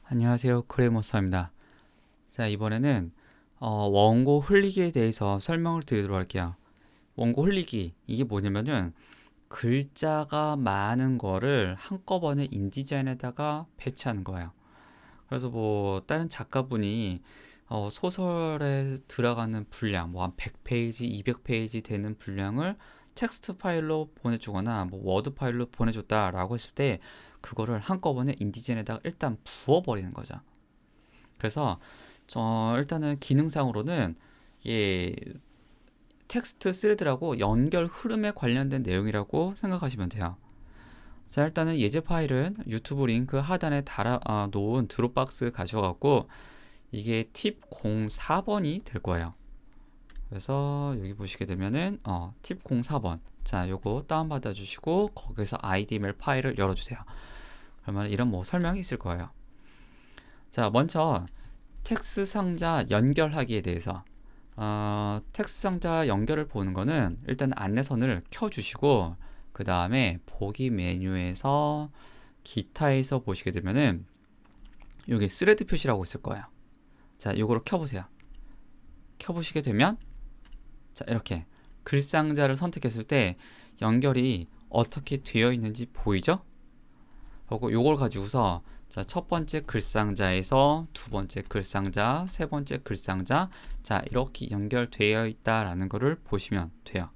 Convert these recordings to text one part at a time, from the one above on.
안녕하세요. 크레모스입니다. 자, 이번에는 원고 흘리기에 대해서 설명을 드리도록 할게요. 원고 흘리기, 이게 뭐냐면은 글자가 많은 거를 한꺼번에 인디자인에다가 배치하는 거예요. 그래서 뭐 다른 작가분이 소설에 들어가는 분량, 뭐 한 100페이지, 200페이지 되는 분량을 텍스트 파일로 보내주거나 뭐 워드 파일로 보내줬다라고 했을 때 그거를 한꺼번에 인디자인에다가 일단 부어버리는 거죠. 그래서 일단은 기능상으로는 이게 텍스트 스레드라고 연결 흐름에 관련된 내용이라고 생각하시면 돼요. 자, 일단은 예제 파일은 유튜브 링크 하단에 달아 놓은 드롭박스 가셔갖고 이게 팁 04번이 될 거예요. 그래서 여기 보시게 되면은 팁 04번, 자, 요거 다운받아 주시고 거기서 IDML 파일을 열어주세요. 그러면 이런 뭐 설명이 있을 거예요. 자, 먼저 텍스트 상자 연결하기에 대해서 텍스트 상자 연결을 보는 거는 일단 안내선을 켜주시고 그 다음에 보기 메뉴에서 기타에서 보시게 되면은 여기 스레드 표시라고 있을 거예요. 자, 이거를 켜보세요. 켜보시게 되면 자, 이렇게 글상자를 선택했을 때 연결이 어떻게 되어 있는지 보이죠? 그리고 요걸 가지고서 자, 첫 번째 글상자에서 두 번째 글상자, 세 번째 글상자, 자, 이렇게 연결되어 있다라는 것을 보시면 돼요.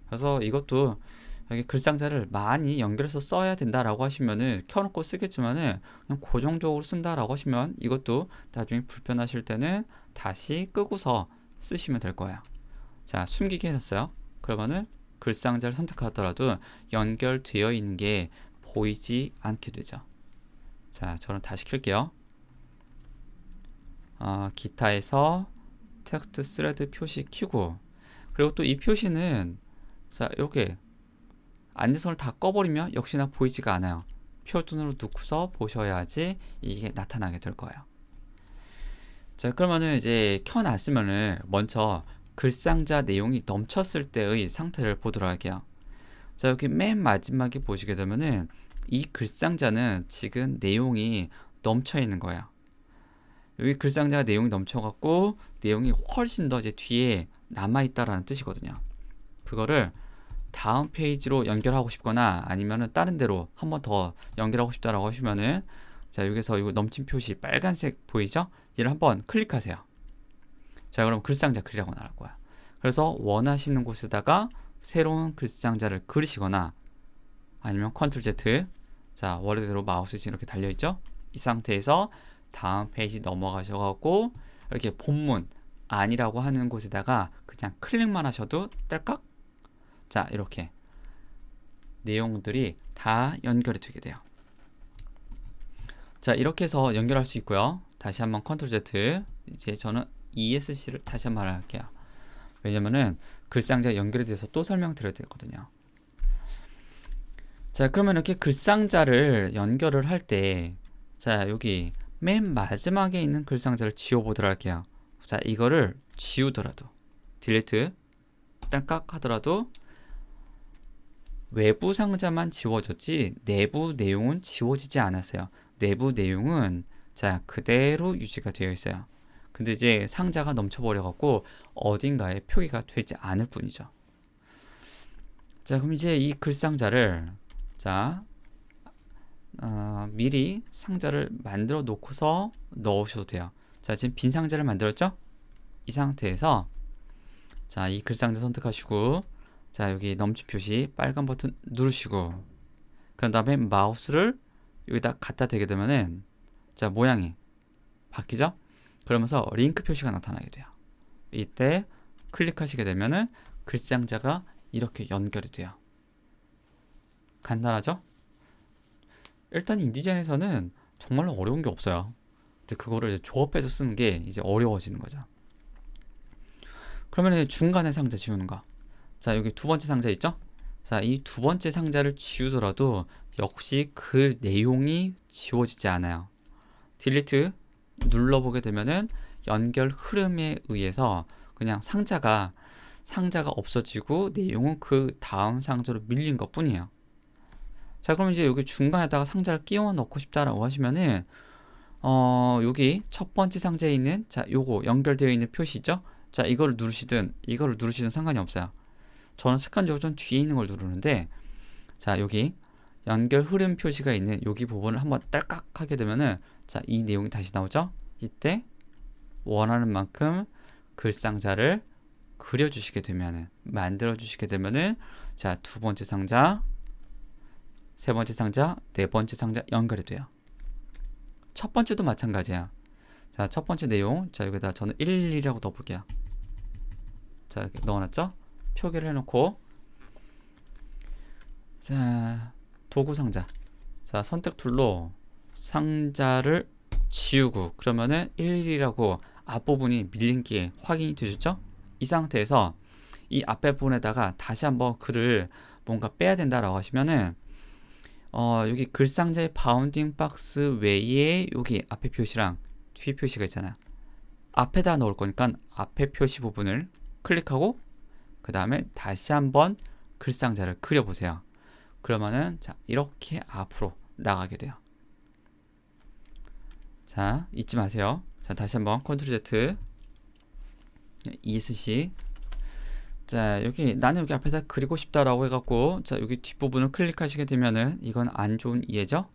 그래서 이것도 여기 글상자를 많이 연결해서 써야 된다라고 하시면은 켜놓고 쓰겠지만은 그냥 고정적으로 쓴다라고 하시면 이것도 나중에 불편하실 때는 다시 끄고서 쓰시면 될 거예요. 자, 숨기게 해놨어요. 그러면은 글상자를 선택하더라도 연결되어 있는 게 보이지 않게 되죠. 자, 저는 다시 켤게요. 기타에서 텍스트 스레드 표시 켜고, 그리고 또 이 표시는 자, 이렇게 안내선을 다 꺼버리면 역시나 보이지가 않아요. 표준으로 넣고서 보셔야지 이게 나타나게 될 거예요. 자, 그러면은 이제 켜놨으면은 먼저 글상자 내용이 넘쳤을 때의 상태를 보도록 할게요. 자, 여기 맨 마지막에 보시게 되면은 이 글상자는 지금 내용이 넘쳐 있는 거예요. 여기 글상자 내용이 넘쳐갖고 내용이 훨씬 더 이제 뒤에 남아있다라는 뜻이거든요. 그거를 다음 페이지로 연결하고 싶거나 아니면은 다른 데로 한 번 더 연결하고 싶다라고 하시면은 자, 여기서 이거 넘친 표시 빨간색 보이죠? 얘를 한번 클릭하세요. 자, 그럼 글상자 그리라고 나올 거야. 그래서 원하시는 곳에다가 새로운 글상자를 그리시거나 아니면 컨트롤 Z, 자, 원래대로 마우스 이렇게 달려있죠? 이 상태에서 다음 페이지 넘어가셔갖고 이렇게 본문 아니라고 하는 곳에다가 그냥 클릭만 하셔도 딸깍, 자, 이렇게 내용들이 다 연결이 되게 돼요. 자, 이렇게 해서 연결할 수 있고요. 다시 한번 컨트롤 Z, 이제 저는 ESC를 다시 한번 할게요. 왜냐면은 글상자 연결에 대해서 또 설명드려야 되거든요. 자, 그러면 이렇게 글상자를 연결을 할 때, 자, 여기 맨 마지막에 있는 글상자를 지워보도록 할게요. 자, 이거를 지우더라도, 딜리트, 딸깍 하더라도 외부 상자만 지워졌지 내부 내용은 지워지지 않았어요. 내부 내용은 자, 그대로 유지가 되어 있어요. 근데 이제 상자가 넘쳐버려갖고 어딘가에 표기가 되지 않을 뿐이죠. 자, 그럼 이제 이 글상자를 자, 미리 상자를 만들어 놓고서 넣으셔도 돼요. 자, 지금 빈 상자를 만들었죠? 이 상태에서 자, 이 글상자 선택하시고 자, 여기 넘친 표시 빨간 버튼 누르시고 그런 다음에 마우스를 여기다 갖다 대게 되면은 자, 모양이 바뀌죠? 그러면서 링크 표시가 나타나게 돼요. 이때 클릭하시게 되면은 글상자가 이렇게 연결이 돼요. 간단하죠? 일단 인디자인에서는 정말로 어려운 게 없어요. 근데 그거를 조합해서 쓰는 게 이제 어려워지는 거죠. 그러면 중간에 상자 지우는 거. 자, 여기 두 번째 상자 있죠? 자, 이 두 번째 상자를 지우더라도 역시 그 내용이 지워지지 않아요. 딜리트 눌러보게 되면은 연결 흐름에 의해서 그냥 상자가 없어지고 내용은 그 다음 상자로 밀린 것 뿐이에요. 자, 그럼 이제 여기 중간에다가 상자를 끼워 넣고 싶다라고 하시면은 여기 첫 번째 상자에 있는 자, 요거 연결되어 있는 표시 있죠? 자, 이거를 누르시든 상관이 없어요. 저는 습관적으로 좀 뒤에 있는 걸 누르는데, 자, 여기 연결 흐름 표시가 있는 여기 부분을 한번 딸깍 하게 되면은, 자, 이 내용이 다시 나오죠? 이때 원하는 만큼 글상자를 그려주시게 되면은, 만들어 주시게 되면은, 자, 두 번째 상자, 세 번째 상자, 네 번째 상자 연결이 돼요. 첫 번째도 마찬가지야. 자, 첫 번째 내용, 자, 여기다 저는 111이라고 넣어볼게요. 자, 이렇게 넣어놨죠? 표기를 해놓고, 자, 도구 상자. 자, 선택 툴로 상자를 지우고, 그러면은 111이라고 앞부분이 밀린 게 확인이 되셨죠? 이 상태에서 이 앞에 부분에다가 다시 한번 글을 뭔가 빼야 된다라고 하시면은, 여기 글상자의 바운딩 박스 외에 여기 앞에 표시랑 뒤에 표시가 있잖아요. 앞에다 넣을 거니까 앞에 표시 부분을 클릭하고 그 다음에 다시 한번 글상자를 그려보세요. 그러면은 자, 이렇게 앞으로 나가게 돼요. 자, 잊지 마세요. 자, 다시 한번 컨트롤 Z 이스시. 자, 여기 나는 여기 앞에다 그리고 싶다라고 해갖고, 자, 여기 뒷부분을 클릭하시게 되면은 이건 안 좋은 이해죠?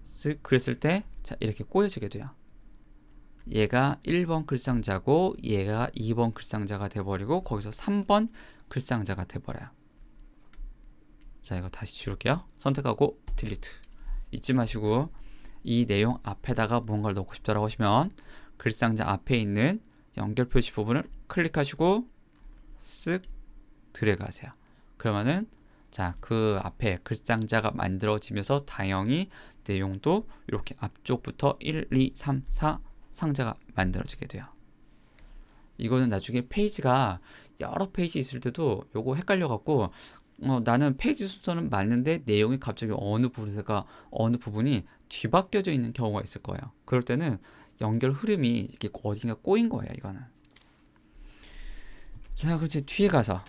쓱 그랬을 때, 자, 이렇게 꼬여지게 돼요. 얘가 1번 글상자고 얘가 2번 글상자가 돼버리고 거기서 3번 글상자가 돼버려요. 자, 이거 다시 지울게요. 선택하고 딜리트. 잊지 마시고 이 내용 앞에다가 무언가를 넣고 싶다라고 하시면 글상자 앞에 있는 연결 표시 부분을 클릭하시고 쓱 들어가세요. 그러면은 자, 그 앞에 글상자가 만들어지면서 다행히 내용도 이렇게 앞쪽부터 1, 2, 3, 4 상자가 만들어지게 돼요. 이거는 나중에 페이지가 여러 페이지 있을 때도 요거 헷갈려 갖고 나는 페이지 순서는 맞는데 내용이 갑자기 어느 부분이 뒤바뀌어져 있는 경우가 있을 거예요. 그럴 때는 연결 흐름이 이렇게 어딘가 꼬인 거예요, 이거는. 자, 그렇지. 뒤에 가서.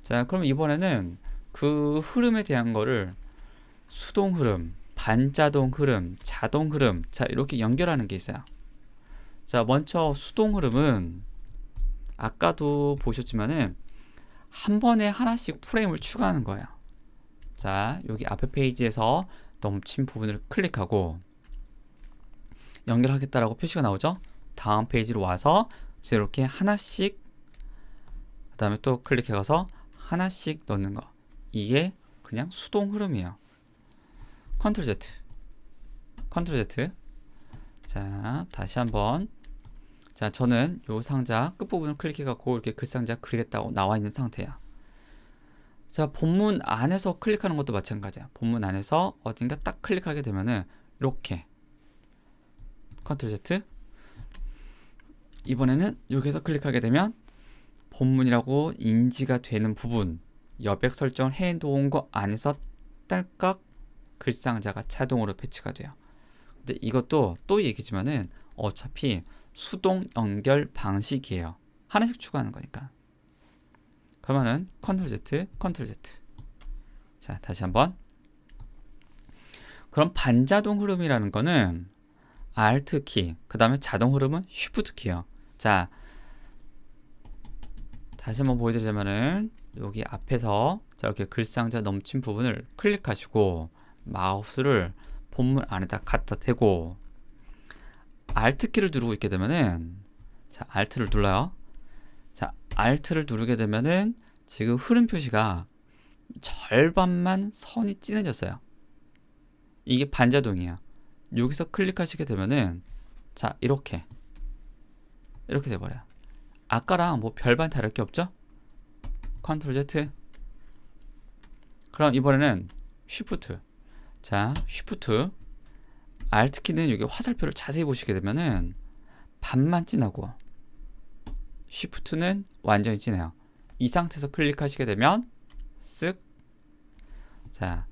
자, 그럼 이번에는 그 흐름에 대한 거를 수동 흐름, 반자동 흐름, 자동 흐름, 자, 이렇게 연결하는 게 있어요. 자, 먼저 수동 흐름은 아까도 보셨지만은 한 번에 하나씩 프레임을 추가하는 거예요. 자, 여기 앞에 페이지에서 넘친 부분을 클릭하고 연결하겠다라고 표시가 나오죠. 다음 페이지로 와서 이렇게 하나씩, 그 다음에 또 클릭해가서 하나씩 넣는 거. 이게 그냥 수동 흐름이에요. 컨트롤 Z, 컨트롤 Z. 자, 다시 한번. 자, 저는 요 상자 끝부분을 클릭해갖고 이렇게 글상자 그리겠다고 나와 있는 상태야. 자, 본문 안에서 클릭하는 것도 마찬가지야. 본문 안에서 어딘가 딱 클릭하게 되면은 이렇게 컨트롤 Z. 이번에는 여기서 클릭하게 되면 본문이라고 인지가 되는 부분 여백 설정을 해 놓은 거 안에서 딸깍 글상자가 자동으로 배치가 돼요. 근데 이것도 또 얘기지만은 어차피 수동 연결 방식이에요. 하나씩 추가하는 거니까. 그러면은 컨트롤 Z, 컨트롤 Z. 자, 다시 한번. 그럼 반자동 흐름이라는 거는 Alt 키, 그 다음에 자동 흐름은 Shift 키예요. 자, 다시 한번 보여드리자면은 여기 앞에서 이렇게 글상자 넘친 부분을 클릭하시고 마우스를 본문 안에다 갖다 대고 Alt 키를 누르고 있게 되면은, 자, Alt를 눌러요. 자, Alt를 누르게 되면은 지금 흐름 표시가 절반만 선이 진해졌어요. 이게 반자동이에요. 여기서 클릭하시게 되면은 자, 이렇게 돼버려요. 아까랑 뭐 별반 다를 게 없죠? 컨트롤 Z. 그럼 이번에는 Shift. 자, Shift. Alt 키는 여기 화살표를 자세히 보시게 되면은 반만 진하고 Shift는 완전히 진해요. 이 상태에서 클릭하시게 되면 쓱. 자,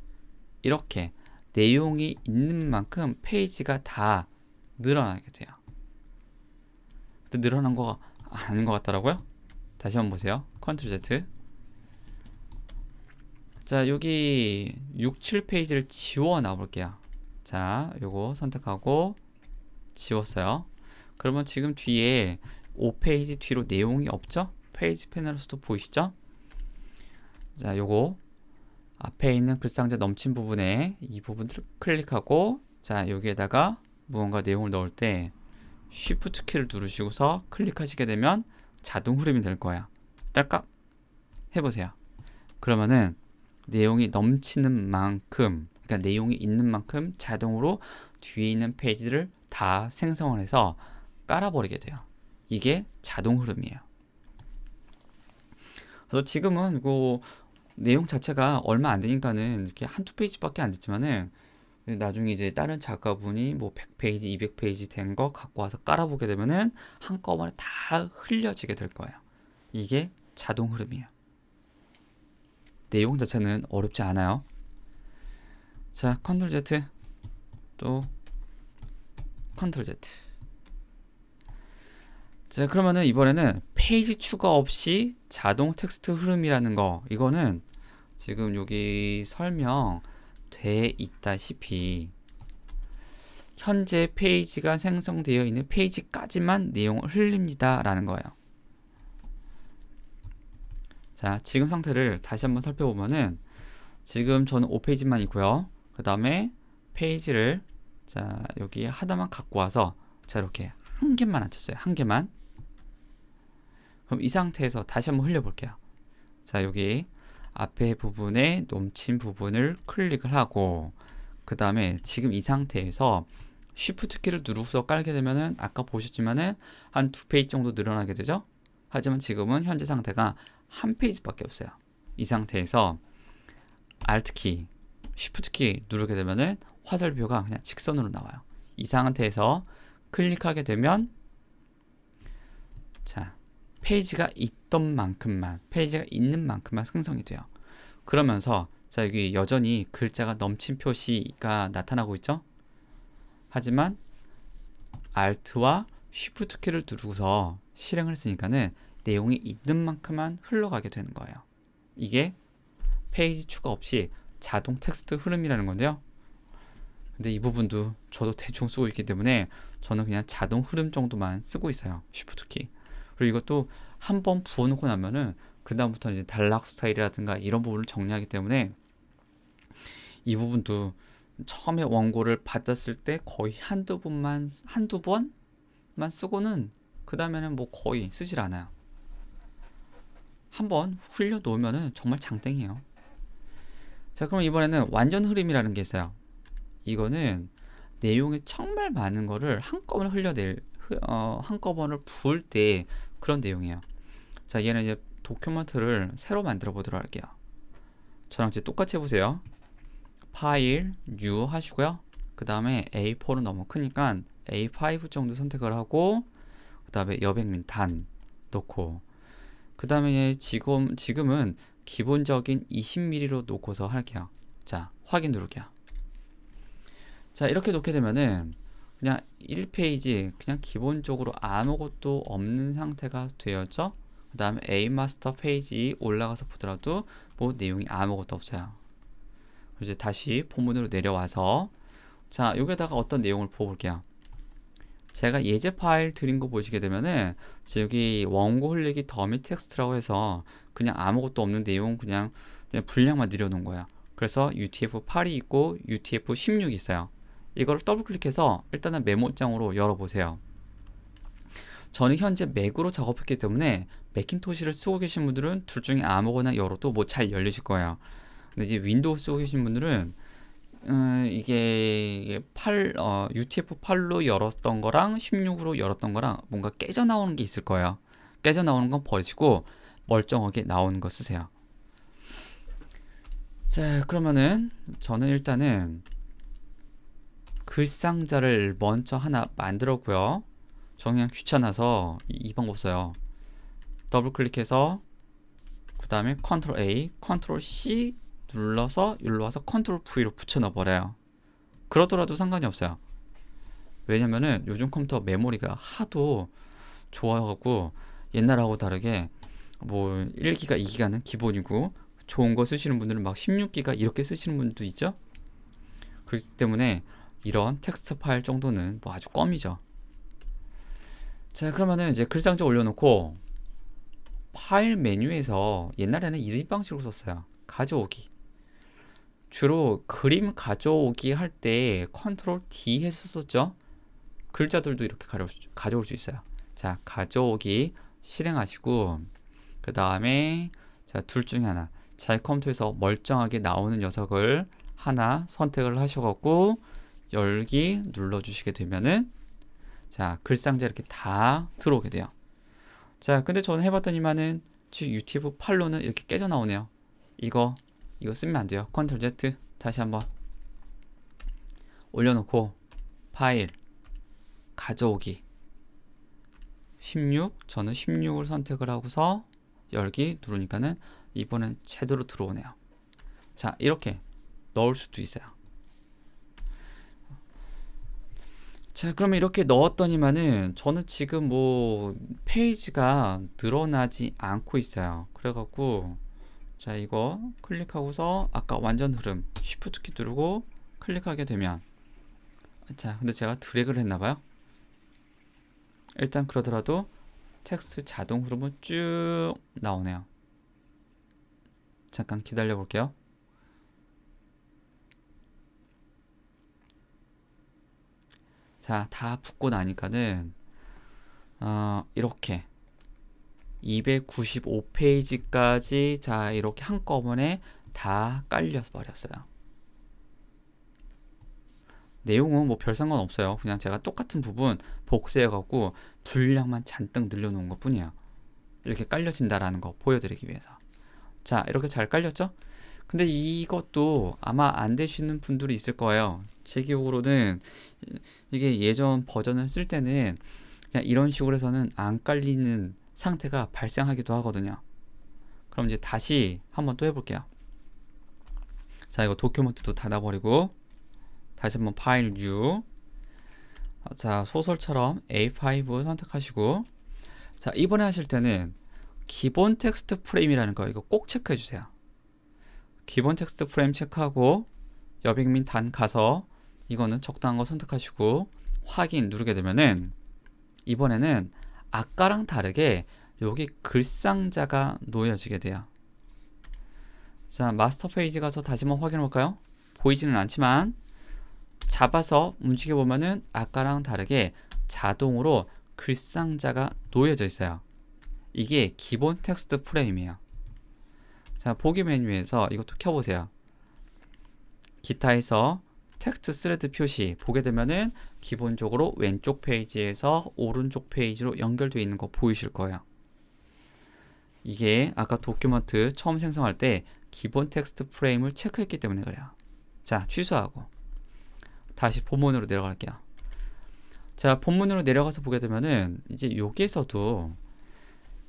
이렇게 내용이 있는 만큼 페이지가 다 늘어나게 돼요. 근데 늘어난 거 아닌 것 같더라고요. 다시 한번 보세요. 컨트롤 Z. 자, 여기 6, 7페이지를 지워 놔볼게요. 자, 요거 선택하고 지웠어요. 그러면 지금 뒤에 5페이지 뒤로 내용이 없죠? 페이지 패널에서도 보이시죠? 자, 요거 앞에 있는 글상자 넘친 부분에 이 부분을 클릭하고, 자, 여기에다가 무언가 내용을 넣을 때 Shift 키를 누르시고서 클릭하시게 되면 자동 흐름이 될 거야. 딸깍 해보세요. 그러면은 내용이 넘치는 만큼, 그러니까 내용이 있는 만큼 자동으로 뒤에 있는 페이지를 다 생성을 해서 깔아버리게 돼요. 이게 자동 흐름이에요. 그래서 지금은 그 내용 자체가 얼마 안 되니까는 이렇게 한두 페이지밖에 안 됐지만은, 나중에 이제 다른 작가분이 뭐 100페이지, 200페이지 된 거 갖고 와서 깔아보게 되면은 한꺼번에 다 흘려지게 될 거예요. 이게 자동 흐름이에요. 내용 자체는 어렵지 않아요. 자, 컨트롤 Z, 또 컨트롤 Z. 자, 그러면은 이번에는 페이지 추가 없이 자동 텍스트 흐름이라는 거, 이거는 지금 여기 설명돼 있다시피 현재 페이지가 생성되어 있는 페이지까지만 내용을 흘립니다 라는 거예요. 자, 지금 상태를 다시 한번 살펴보면은 지금 저는 5페이지만 있고요. 그 다음에 페이지를, 자, 여기 하나만 갖고 와서, 자, 이렇게 한 개만 앉혔어요. 한 개만. 그럼 이 상태에서 다시 한번 흘려볼게요. 자, 여기 앞에 부분에 넘친 부분을 클릭을 하고, 그 다음에 지금 이 상태에서 Shift 키를 누르고서 깔게 되면은 아까 보셨지만은 한 2페이지 정도 늘어나게 되죠. 하지만 지금은 현재 상태가 한 페이지밖에 없어요. 이 상태에서 Alt 키, Shift 키 누르게 되면은 화살표가 그냥 직선으로 나와요. 이 상태에서 클릭하게 되면, 자, 페이지가 있던 만큼만, 페이지가 있는 만큼만 생성이 돼요. 그러면서, 자, 여기 여전히 글자가 넘친 표시가 나타나고 있죠. 하지만 Alt와 Shift 키를 누르고서 실행을 했으니까는 내용이 있는 만큼만 흘러가게 되는 거예요. 이게 페이지 추가 없이 자동 텍스트 흐름이라는 건데요. 근데 이 부분도 저도 대충 쓰고 있기 때문에 저는 그냥 자동 흐름 정도만 쓰고 있어요. Shift 키. 그리고 이것도 한번 부어놓고 나면은 그 다음부터 이제 단락 스타일이라든가 이런 부분을 정리하기 때문에 이 부분도 처음에 원고를 받았을 때 거의 한두 번만 쓰고는 그 다음에는 뭐 거의 쓰질 않아요. 한번 흘려 놓으면은 정말 장땡이에요. 자, 그럼 이번에는 완전 흐름이라는 게 있어요. 이거는 내용이 정말 많은 거를 한꺼번에 한꺼번에 부을 때 그런 내용이에요. 자, 얘는 이제 도큐먼트를 새로 만들어 보도록 할게요. 저랑 이제 똑같이 해보세요. 파일, 뉴 하시고요. 그 다음에 A4는 너무 크니까 A5 정도 선택을 하고, 그 다음에 여백민 단 놓고, 그 다음에 지금은 기본적인 20mm로 놓고서 할게요. 자, 확인 누를게요. 자, 이렇게 놓게 되면은 그냥 1페이지 그냥 기본적으로 아무것도 없는 상태가 되었죠. 그 다음에 A 마스터 페이지 올라가서 보더라도 뭐 내용이 아무것도 없어요. 이제 다시 본문으로 내려와서, 자, 여기다가 어떤 내용을 부어 볼게요. 제가 예제 파일 드린 거 보시게 되면은 여기 원고 흘리기 더미 텍스트라고 해서 그냥 아무것도 없는 내용 그냥 분량만 늘려놓은 거예요. 그래서 UTF-8이 있고 UTF-16이 있어요. 이걸 더블 클릭해서 일단은 메모장으로 열어보세요. 저는 현재 맥으로 작업했기 때문에 매킨토시를 쓰고 계신 분들은 둘 중에 아무거나 열어도 뭐 잘 열리실 거예요. 근데 이제 윈도우 쓰고 계신 분들은 이게 UTF-8로 열었던 거랑 16으로 열었던 거랑 뭔가 깨져 나오는 게 있을 거예요. 깨져 나오는 건 버리시고 멀쩡하게 나오는 거 쓰세요. 자, 그러면은 저는 일단은 글상자를 먼저 하나 만들었고요. 저 그냥 귀찮아서 이 방법 써요. 더블 클릭해서 그 다음에 컨트롤 A, 컨트롤 C 눌러서 여기로 와서 컨트롤 V로 붙여 넣어 버려요. 그러더라도 상관이 없어요. 왜냐면은 요즘 컴퓨터 메모리가 하도 좋아갖고 옛날하고 다르게 뭐 1기가 2기가는 기본이고 좋은 거 쓰시는 분들은 막 16기가 이렇게 쓰시는 분들도 있죠. 그렇기 때문에 이런 텍스트 파일 정도는 뭐 아주 껌이죠. 자, 그러면은 이제 글상자 올려놓고 파일 메뉴에서 옛날에는 이런 방식으로 썼어요. 가져오기. 주로 그림 가져오기 할 때 컨트롤 D 했었죠. 글자들도 이렇게 가져올 수 있어요. 자, 가져오기 실행하시고 그 다음에 자, 둘 중에 하나 자기 컴퓨터에서 멀쩡하게 나오는 녀석을 하나 선택을 하셔갖고 열기 눌러주시게 되면은 자, 글상자 이렇게 다 들어오게 돼요. 자, 근데 저는 해봤더니만은 지금 유튜브 팔로는 이렇게 깨져 나오네요. 이거 쓰면 안 돼요. 컨트롤 Z 다시 한번 올려놓고 파일 가져오기 16 저는 16을 선택을 하고서 열기 누르니까는 이번엔 제대로 들어오네요. 자, 이렇게 넣을 수도 있어요. 자, 그러면 이렇게 넣었더니만은 저는 지금 뭐 페이지가 늘어나지 않고 있어요. 그래갖고 자, 이거 클릭하고서 아까 완전 흐름 Shift 키 누르고 클릭하게 되면 자, 근데 제가 드래그를 했나봐요. 일단 그러더라도 텍스트 자동 흐름은 쭉 나오네요. 잠깐 기다려 볼게요. 자, 다 붙고 나니까는 이렇게 295페이지까지 자, 이렇게 한꺼번에 다 깔려 버렸어요. 내용은 뭐 별 상관 없어요. 그냥 제가 똑같은 부분 복사해 갖고 분량만 잔뜩 늘려놓은 것 뿐이에요. 이렇게 깔려진다라는 거 보여드리기 위해서. 자, 이렇게 잘 깔렸죠? 근데 이것도 아마 안 되시는 분들이 있을 거예요. 제 기억으로는 이게 예전 버전을 쓸 때는 그냥 이런 식으로 해서는 안 깔리는 상태가 발생하기도 하거든요. 그럼 이제 다시 한번 또 해볼게요. 자, 이거 도큐멘트도 닫아버리고 다시 한번 파일 뉴. 자, 소설처럼 A5 선택하시고 자, 이번에 하실 때는 기본 텍스트 프레임이라는 거 이거 꼭 체크해 주세요. 기본 텍스트 프레임 체크하고 여백민 단 가서 이거는 적당한 거 선택하시고 확인 누르게 되면은 이번에는 아까랑 다르게 여기 글상자가 놓여지게 돼요. 자, 마스터 페이지 가서 다시 한번 확인해 볼까요? 보이지는 않지만 잡아서 움직여 보면은 아까랑 다르게 자동으로 글상자가 놓여져 있어요. 이게 기본 텍스트 프레임이에요. 자, 보기 메뉴에서 이것도 켜보세요. 기타에서 텍스트 스레드 표시 보게 되면은 기본적으로 왼쪽 페이지에서 오른쪽 페이지로 연결되어 있는 거 보이실 거예요. 이게 아까 도큐먼트 처음 생성할 때 기본 텍스트 프레임을 체크했기 때문에 그래요. 자, 취소하고 다시 본문으로 내려갈게요. 자, 본문으로 내려가서 보게 되면은 이제 여기에서도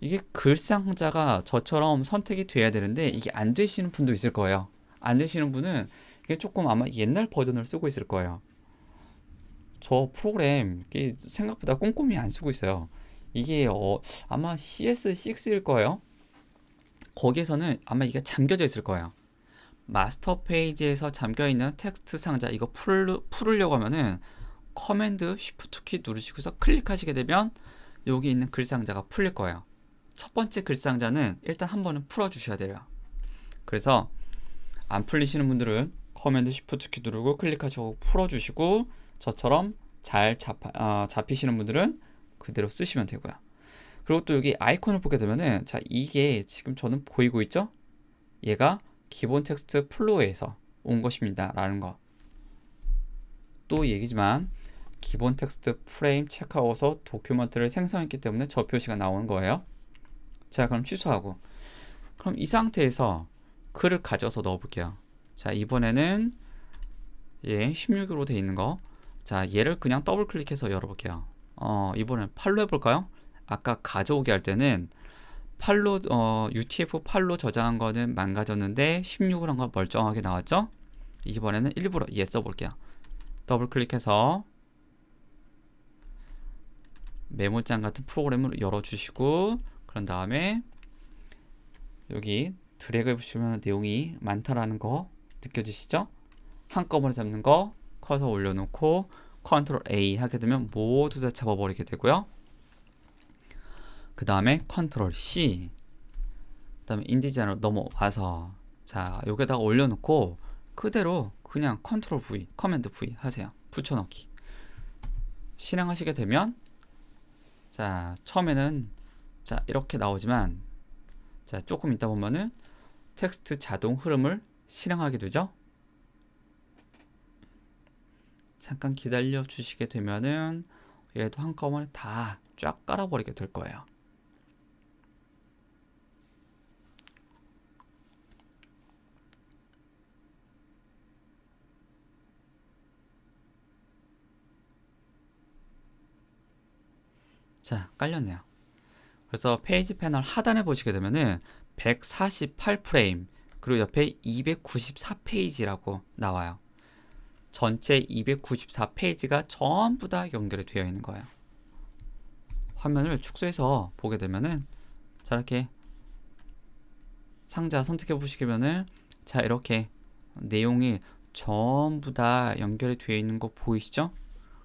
이게 글상자가 저처럼 선택이 돼야 되는데 이게 안 되시는 분도 있을 거예요. 안 되시는 분은 이게 조금 아마 옛날 버전을 쓰고 있을 거예요. 저 프로그램 이게 생각보다 꼼꼼히 안 쓰고 있어요. 이게 아마 CS6일 거예요. 거기에서는 아마 이게 잠겨져 있을 거예요. 마스터 페이지에서 잠겨있는 텍스트 상자 이거 풀으려고 하면은 커맨드 쉬프트 키 누르시고서 클릭하시게 되면 여기 있는 글상자가 풀릴 거예요. 첫 번째 글상자는 일단 한 번은 풀어주셔야 돼요. 그래서 안 풀리시는 분들은 커맨드 쉬프트 키 누르고 클릭하시고 풀어주시고 저처럼 잘 잡히시는 분들은 그대로 쓰시면 되고요. 그리고 또 여기 아이콘을 보게 되면은 자, 이게 지금 저는 보이고 있죠? 얘가 기본 텍스트 플로우에서 온 것입니다 라는 거. 또 얘기지만 기본 텍스트 프레임 체크아웃서 도큐먼트를 생성했기 때문에 저 표시가 나오는 거예요. 자, 그럼 취소하고 그럼 이 상태에서 글을 가져서 넣어 볼게요. 자, 이번에는 16으로 되어 있는 거. 자, 얘를 그냥 더블 클릭해서 열어 볼게요. 이번엔 팔로 해볼까요? 아까 가져오게 할 때는 팔로 UTF-8로 저장한 거는 망가졌는데 16을 한 건 멀쩡하게 나왔죠? 이번에는 일부러 얘 써볼게요. 더블 클릭해서 메모장 같은 프로그램을 열어주시고 그런 다음에 여기 드래그 해보시면 내용이 많다라는 거 느껴지시죠? 한꺼번에 잡는 거 커서 올려놓고 컨트롤 A 하게 되면 모두 다 잡아버리게 되고요. 그 다음에 컨트롤 C, 그 다음에 인디자로 넘어와서 자 여기다가 올려놓고 그대로 그냥 컨트롤 V, 커맨드 V 하세요. 붙여넣기. 실행하시게 되면 자 처음에는 자 이렇게 나오지만 자 조금 있다 보면은 텍스트 자동 흐름을 실행하게 되죠. 잠깐 기다려 주시게 되면은 얘도 한꺼번에 다 쫙 깔아버리게 될 거예요. 자, 깔렸네요. 그래서 페이지 패널 하단에 보시게 되면은 148프레임 그리고 옆에 294페이지라고 나와요. 전체 294페이지가 전부 다 연결이 되어 있는 거예요. 화면을 축소해서 보게 되면은 자 이렇게 상자 선택해 보시면은 자 이렇게 내용이 전부 다 연결이 되어 있는 거 보이시죠?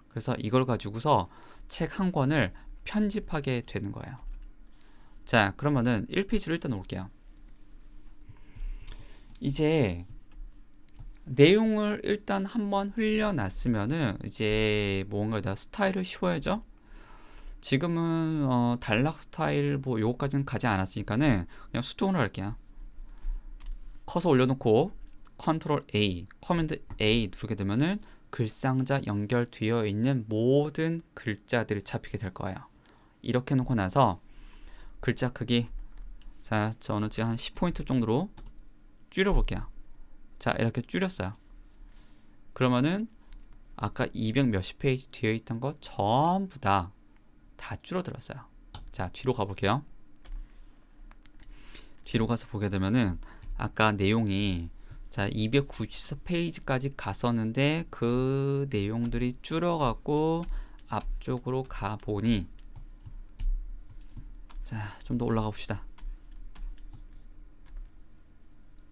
그래서 이걸 가지고서 책 한 권을 편집하게 되는 거예요. 자 그러면은 1페이지로 일단 놓을게요. 이제 내용을 일단 한번 흘려놨으면은 이제 뭔가 스타일을 씌워야죠. 지금은 단락 스타일 뭐 요거까지는 가지 않았으니까는 그냥 수동으로 할게요. 커서 올려놓고 컨트롤 A, 커맨드 A 누르게 되면은 글상자 연결되어 있는 모든 글자들이 잡히게 될 거예요. 이렇게 놓고 나서 글자 크기 자 저는 지금 한 10포인트 정도로 줄여볼게요. 자 이렇게 줄였어요. 그러면은 아까 200 몇십 페이지 뒤에 있던 거 전부 다 줄어들었어요. 자 뒤로 가볼게요. 뒤로 가서 보게 되면은 아까 내용이 자 294페이지까지 갔었는데 그 내용들이 줄어갖고 앞쪽으로 가보니 자 좀 더 올라가 봅시다.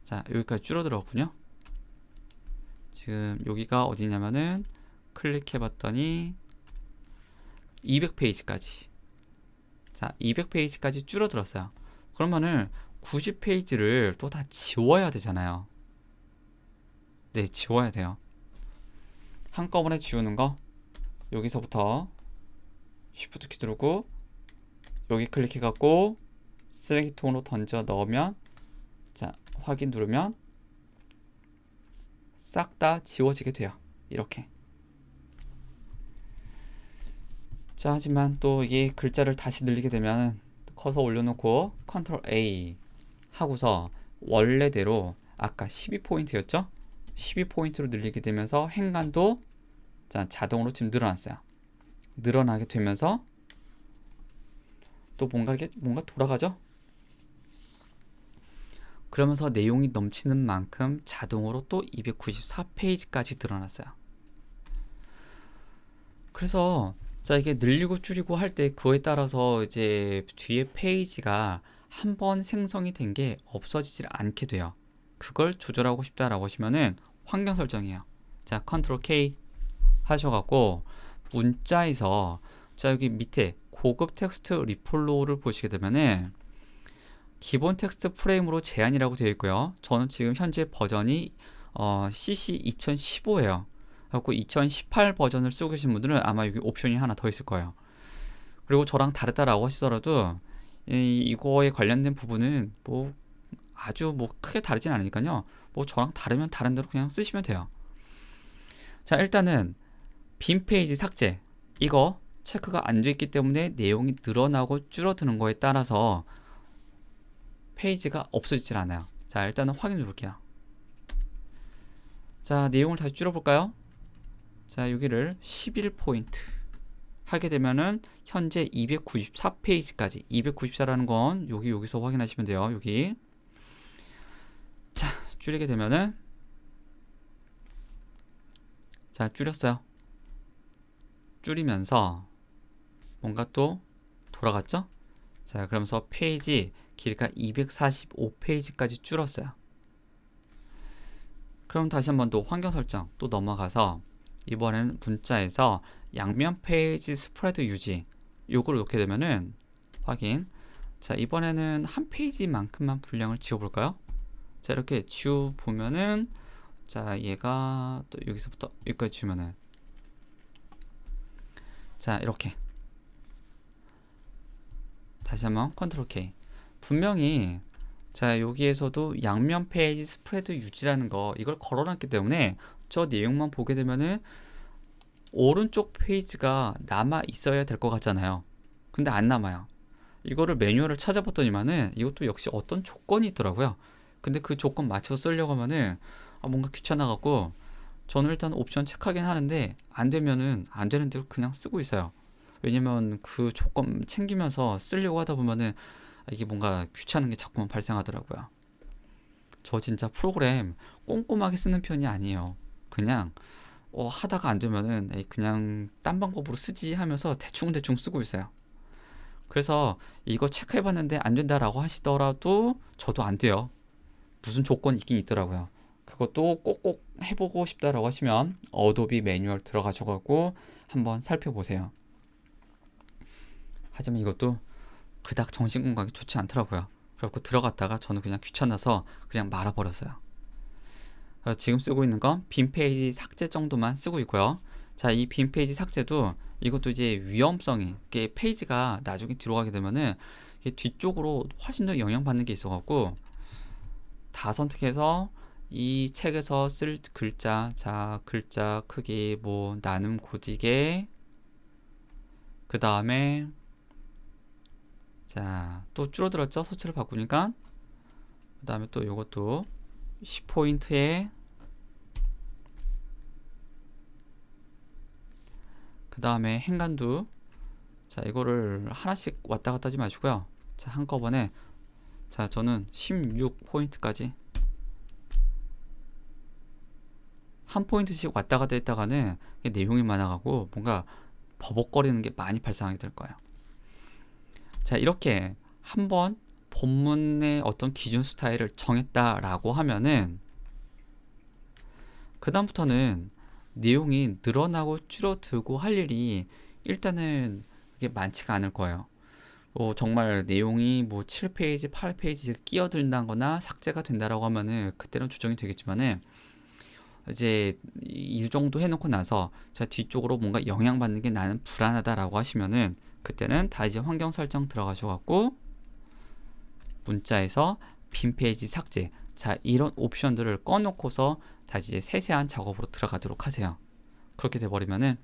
자 여기까지 줄어들었군요. 지금 여기가 어디냐면은 클릭해 봤더니 200페이지까지 자 200페이지까지 줄어들었어요. 그러면은 90페이지를 또 다 지워야 되잖아요. 네 지워야 돼요. 한꺼번에 지우는 거 여기서부터 Shift 키 누르고 여기 클릭해 갖고 쓰레기통으로 던져 넣으면 자 확인 누르면 싹 다 지워지게 돼요. 이렇게. 자 하지만 또 이게 글자를 다시 늘리게 되면 커서 올려놓고 컨트롤 A 하고서 원래대로 아까 12포인트였죠? 12포인트로 늘리게 되면서 행간도 자 자동으로 지금 늘어났어요. 늘어나게 되면서 또 뭔가 돌아가죠? 그러면서 내용이 넘치는 만큼 자동으로 또 294페이지까지 늘어났어요. 그래서 자 이게 늘리고 줄이고 할 때 그거에 따라서 이제 뒤에 페이지가 한 번 생성이 된 게 없어지질 않게 돼요. 그걸 조절하고 싶다라고 하시면은 환경 설정이에요. 자 컨트롤 K 하셔갖고 문자에서 자 여기 밑에 고급 텍스트 리폴로우를 보시게 되면은 기본 텍스트 프레임으로 제한이라고 되어 있고요. 저는 지금 현재 버전이 CC 2015예요. 그래서 2018 버전을 쓰고 계신 분들은 아마 여기 옵션이 하나 더 있을 거예요. 그리고 저랑 다르다라고 하시더라도 이거에 관련된 부분은 뭐 아주 뭐 크게 다르진 않으니까요. 뭐 저랑 다르면 다른 대로 그냥 쓰시면 돼요. 자 일단은 빈 페이지 삭제 이거 체크가 안 돼 있기 때문에 내용이 늘어나고 줄어드는 거에 따라서 페이지가 없어지질 않아요. 자 일단은 확인 누를게요. 자 내용을 다시 줄여볼까요? 자 여기를 11포인트 하게 되면은 현재 294페이지까지 294라는 건 여기서 확인하시면 돼요. 여기 자 줄이게 되면은 자 줄였어요. 줄이면서 뭔가 또 돌아갔죠? 자 그러면서 페이지 길이가 245페이지까지 줄었어요. 그럼 다시 한번 또 환경 설정 또 넘어가서 이번에는 문자에서 양면 페이지 스프레드 유지 요거를 놓게 되면은 확인. 자, 이번에는 한 페이지만큼만 분량을 지워볼까요? 자, 이렇게 지워 보면은 자, 얘가 또 여기서부터 여기까지 지우면은 자, 이렇게 다시 한번 컨트롤 K. 분명히 자, 여기에서도 양면 페이지 스프레드 유지라는 거 이걸 걸어놨기 때문에 저 내용만 보게 되면은 오른쪽 페이지가 남아 있어야 될 것 같잖아요. 근데 안 남아요. 이거를 매뉴얼을 찾아봤더니만은 이것도 역시 어떤 조건이 있더라고요. 근데 그 조건 맞춰서 쓰려고 하면은 뭔가 귀찮아갖고 저는 일단 옵션 체크하긴 하는데 안 되면은 안 되는 대로 그냥 쓰고 있어요. 왜냐면 그 조건 챙기면서 쓰려고 하다 보면은 이게 뭔가 귀찮은 게 자꾸만 발생하더라고요. 저 진짜 프로그램 꼼꼼하게 쓰는 편이 아니에요. 그냥 하다가 안 되면은 그냥 딴 방법으로 쓰지 하면서 대충대충 쓰고 있어요. 그래서 이거 체크해봤는데 안 된다라고 하시더라도 저도 안 돼요. 무슨 조건이 있긴 있더라고요. 그것도 꼭꼭 해보고 싶다라고 하시면 어도비 매뉴얼 들어가셔가지고 한번 살펴보세요. 하지만 이것도 그닥 정신 건강에 좋지 않더라고요. 그래갖고 들어갔다가 저는 그냥 귀찮아서 그냥 말아버렸어요. 지금 쓰고 있는 건 빈 페이지 삭제 정도만 쓰고 있고요. 자, 이 빈 페이지 삭제도 이것도 이제 위험성이 이게 페이지가 나중에 뒤로 가게 되면은 이게 뒤쪽으로 훨씬 더 영향받는 게 있어갖고 다 선택해서 이 책에서 쓸 글자, 자, 글자 크기 뭐 나눔 고딕에 그 다음에 자, 또 줄어들었죠? 서체를 바꾸니까 그 다음에 또 이것도 10포인트에 그 다음에 행간두 자, 이거를 하나씩 왔다 갔다 하지 마시고요. 자, 한꺼번에 자, 저는 16포인트까지 한 포인트씩 왔다 갔다 했다가는 내용이 많아가고 뭔가 버벅거리는 게 많이 발생하게 될 거예요. 자, 이렇게 한번 본문의 어떤 기준 스타일을 정했다라고 하면은 그 다음부터는 내용이 늘어나고 줄어들고 할 일이 일단은 이게 많지가 않을 거예요. 정말 내용이 뭐 7페이지, 8페이지 끼어든다거나 삭제가 된다라고 하면은 그때는 조정이 되겠지만은 이제 이 정도 해놓고 나서 자, 뒤쪽으로 뭔가 영향받는 게 나는 불안하다라고 하시면은 그때는 다 이제 환경 설정 들어가셔갖고 문자에서 빈 페이지 삭제 자, 이런 옵션들을 꺼놓고서 다시 이제 세세한 작업으로 들어가도록 하세요. 그렇게 돼버리면은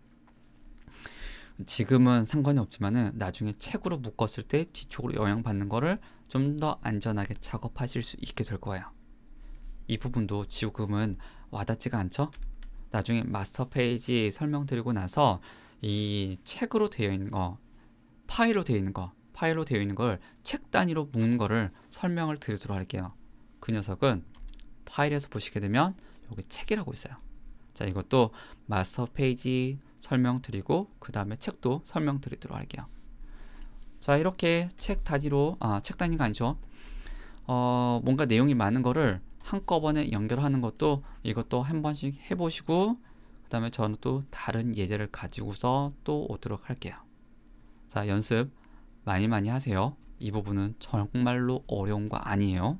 지금은 상관이 없지만은 나중에 책으로 묶었을 때 뒤쪽으로 영향받는 거를 좀 더 안전하게 작업하실 수 있게 될 거예요. 이 부분도 지금은 와닿지가 않죠? 나중에 마스터 페이지 설명드리고 나서 이 책으로 되어 있는 거, 파일로 되어 있는 거, 파일로 되어 있는 걸 책 단위로 묶는 거를 설명을 드리도록 할게요. 그 녀석은 파일에서 보시게 되면 여기 책이라고 있어요. 자, 이것도 마스터 페이지 설명드리고 그 다음에 책도 설명드리도록 할게요. 자, 이렇게 책 단위로 책 단위가 아니죠. 뭔가 내용이 많은 거를 한꺼번에 연결하는 것도 이것도 한 번씩 해보시고 그 다음에 저는 또 다른 예제를 가지고서 또 오도록 할게요. 자, 연습 많이 하세요. 이 부분은 정말로 어려운 거 아니에요.